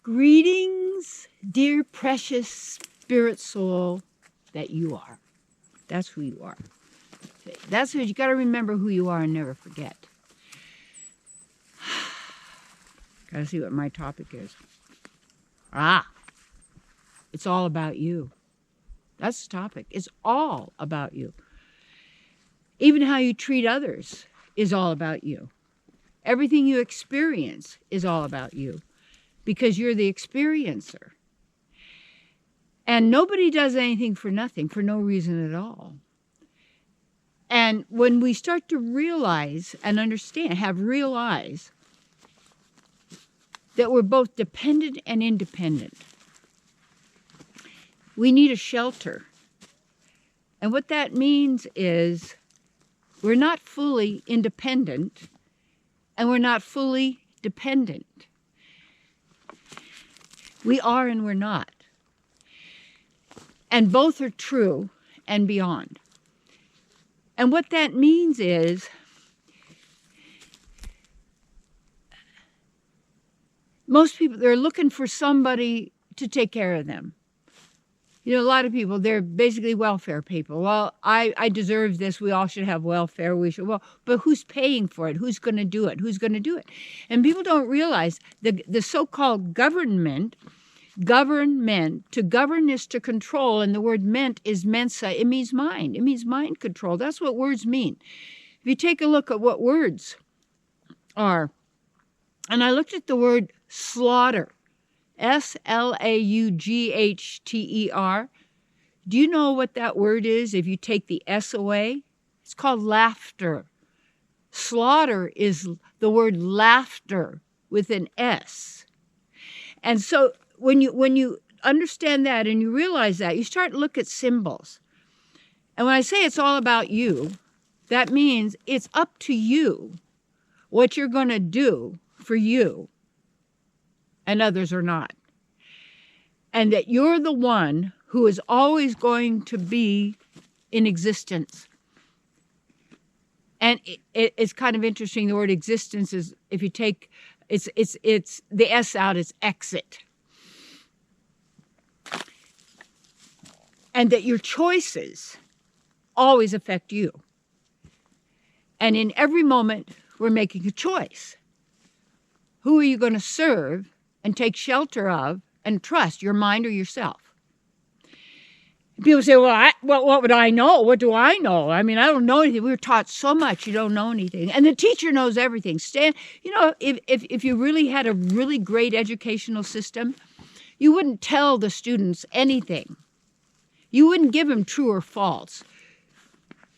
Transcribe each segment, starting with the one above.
Greetings, dear precious spirit soul that you are. That's who you are. That's who you got to remember who you are and never forget. Got to see what my topic is. It's all about you. That's the topic. It's all about you. Even how you treat others is all about you. Everything you experience is all about you because you're the experiencer. And nobody does anything for nothing, for no reason at all. And when we start to realize and understand, have real eyes, that we're both dependent and independent, we need a shelter. And what that means is we're not fully independent and we're not fully dependent. We are and we're not. And both are true and beyond. And what that means is most people, they're looking for somebody to take care of them. You know, a lot of people, they're basically welfare people. Well, I deserve this. We all should have welfare. We should. Well, but who's paying for it? Who's going to do it? Who's going to do it? And people don't realize the so-called government, to govern is to control. And the word ment is mensa. It means mind. It means mind control. That's what words mean. If you take a look at what words are, and I looked at the word slaughter. S-L-A-U-G-H-T-E-R. Do you know what that word is if you take the S away? It's called laughter. Slaughter is the word laughter with an S. And so when you understand that and you realize that, you start to look at symbols. And when I say it's all about you, that means it's up to you what you're going to do for you. And others are not. And that you're the one who is always going to be in existence. And it's kind of interesting. The word existence is, if you take it's the S out, it's exit. And that your choices always affect you. And in every moment, we're making a choice. Who are you going to serve and take shelter of and trust, your mind or yourself? People say, well, what would I know? What do I know? I mean, I don't know anything. We were taught so much, you don't know anything. And the teacher knows everything. If you really had a really great educational system, you wouldn't tell the students anything. You wouldn't give them true or false.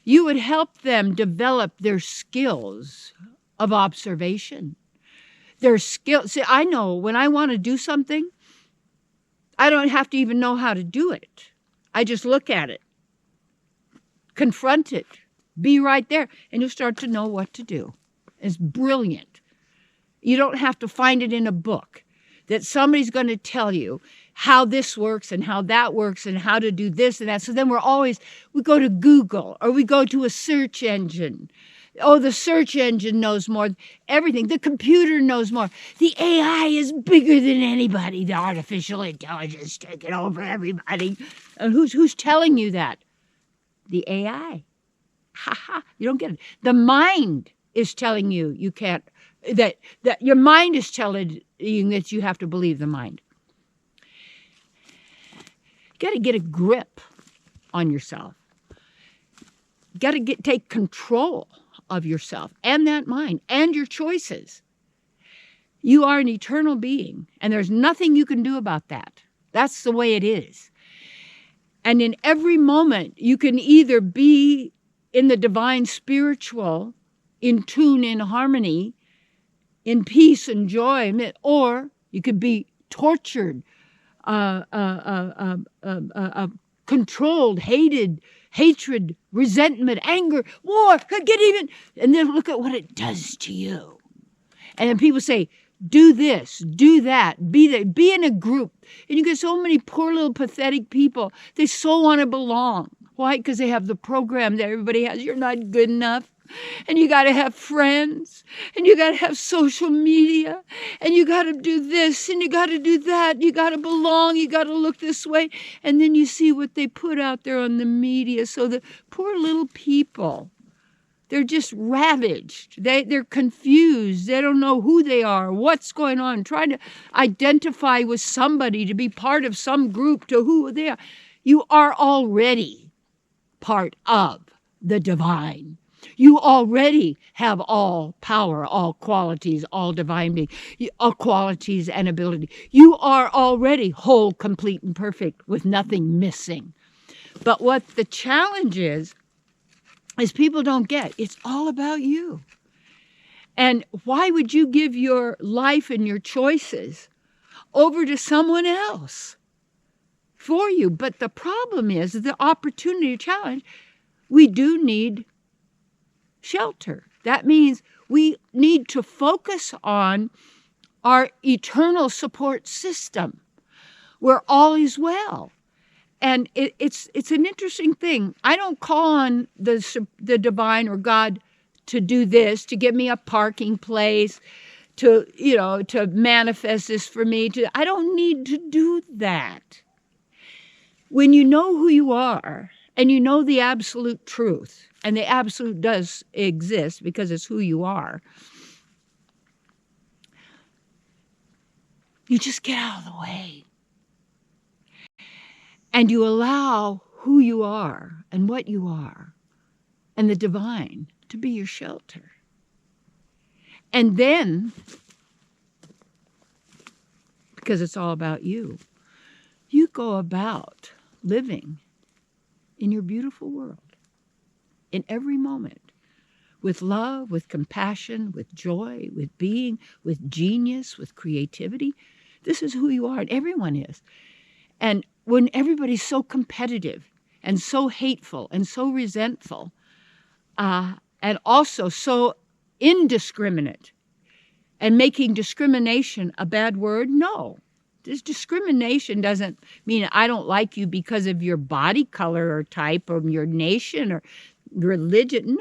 You would help them develop their skills of observation. Their skills. See, I know when I want to do something, I don't have to even know how to do it. I just look at it, confront it, be right there, and you'll start to know what to do. It's brilliant. You don't have to find it in a book that somebody's going to tell you how this works and how that works and how to do this and that. So then we go to Google or we go to a search engine. Oh, the search engine knows more. Everything. The computer knows more. The AI is bigger than anybody. The artificial intelligence taking over everybody. And who's telling you that? The AI. You don't get it. The mind is telling you can't. That your mind is telling you that you have to believe the mind. You got to get a grip on yourself. You got to take control of yourself and that mind and your choices. You are an eternal being, and there's nothing you can do about that. That's the way it is. And in every moment, you can either be in the divine spiritual, in tune, in harmony, in peace and joy, or you could be tortured, controlled, hated, hatred, resentment, anger, war, get even. And then look at what it does to you. And then people say, do this, do that, be there, be in a group. And you get so many poor little pathetic people. They so want to belong. Why? Because they have the program that everybody has. You're not good enough. And you got to have friends, and you got to have social media, and you got to do this, and you got to do that. You got to belong. You got to look this way. And then you see what they put out there on the media. So the poor little people, they're just ravaged. They're confused. They don't know who they are, what's going on, trying to identify with somebody to be part of some group to who they are. You are already part of the divine. You already have all power, all qualities, all divine being, all qualities and ability. You are already whole, complete, and perfect with nothing missing. But what the challenge is people don't get, it's all about you. And why would you give your life and your choices over to someone else for you? But the problem is the opportunity challenge, we do need shelter. That means we need to focus on our eternal support system where all is well. And it's an interesting thing. I don't call on the divine or God to do this, to give me a parking place, to manifest this for me. I don't need to do that. When you know who you are and you know the absolute truth, and the absolute does exist because it's who you are, you just get out of the way. And you allow who you are and what you are and the divine to be your shelter. And then, because it's all about you, you go about living in your beautiful world in every moment with love, with compassion, with joy, with being, with genius, with creativity. This is who you are, and everyone is. And when everybody's so competitive and so hateful and so resentful and also so indiscriminate and making discrimination a bad word, no. This discrimination doesn't mean I don't like you because of your body color or type or your nation or religion. No,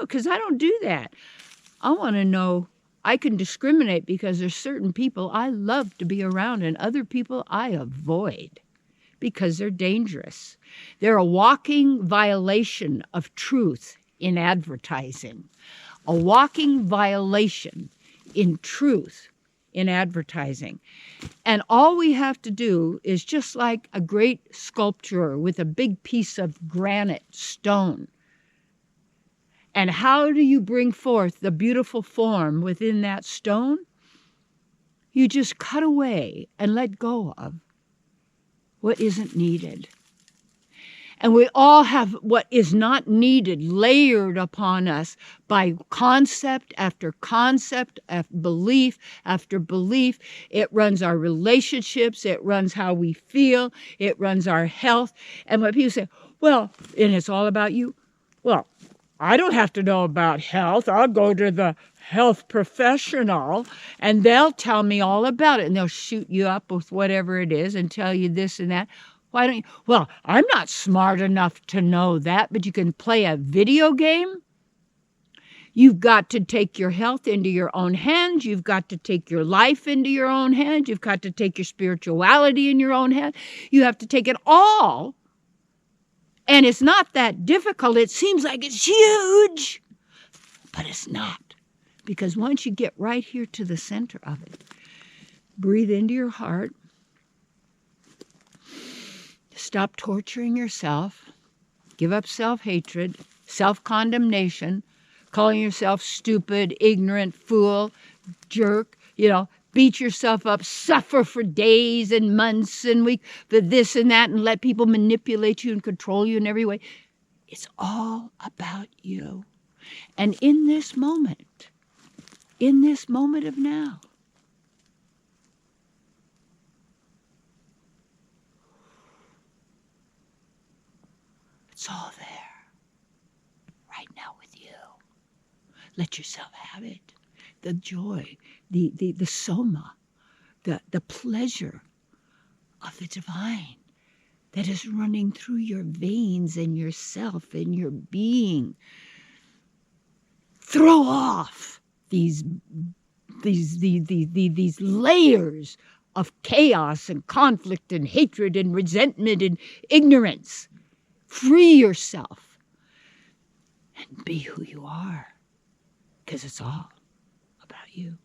because I don't do that. I want to know I can discriminate because there's certain people I love to be around and other people I avoid because they're dangerous. They're a walking violation of truth in advertising, a walking violation in truth in advertising. And all we have to do is just like a great sculpture with a big piece of granite stone. And how do you bring forth the beautiful form within that stone? You just cut away and let go of what isn't needed. And we all have what is not needed layered upon us by concept after concept, after belief after belief. It runs our relationships. It runs how we feel. It runs our health. And when people say, well, and it's all about you. Well, I don't have to know about health. I'll go to the health professional and they'll tell me all about it. And they'll shoot you up with whatever it is and tell you this and that. Why don't you? Well, I'm not smart enough to know that, but you can play a video game. You've got to take your health into your own hands. You've got to take your life into your own hands. You've got to take your spirituality in your own hands. You have to take it all. And it's not that difficult. It seems like it's huge, but it's not. Because once you get right here to the center of it, breathe into your heart. Stop torturing yourself. Give up self-hatred, self-condemnation, calling yourself stupid, ignorant, fool, jerk, beat yourself up, suffer for days and months and weeks for this and that and let people manipulate you and control you in every way. It's all about you. And in this moment of now, it's all there, right now with you. Let yourself have it. The joy, the soma, the pleasure of the divine that is running through your veins and yourself and your being. throw off these layers of chaos and conflict and hatred and resentment and ignorance. Free yourself and be who you are, because it's all about you.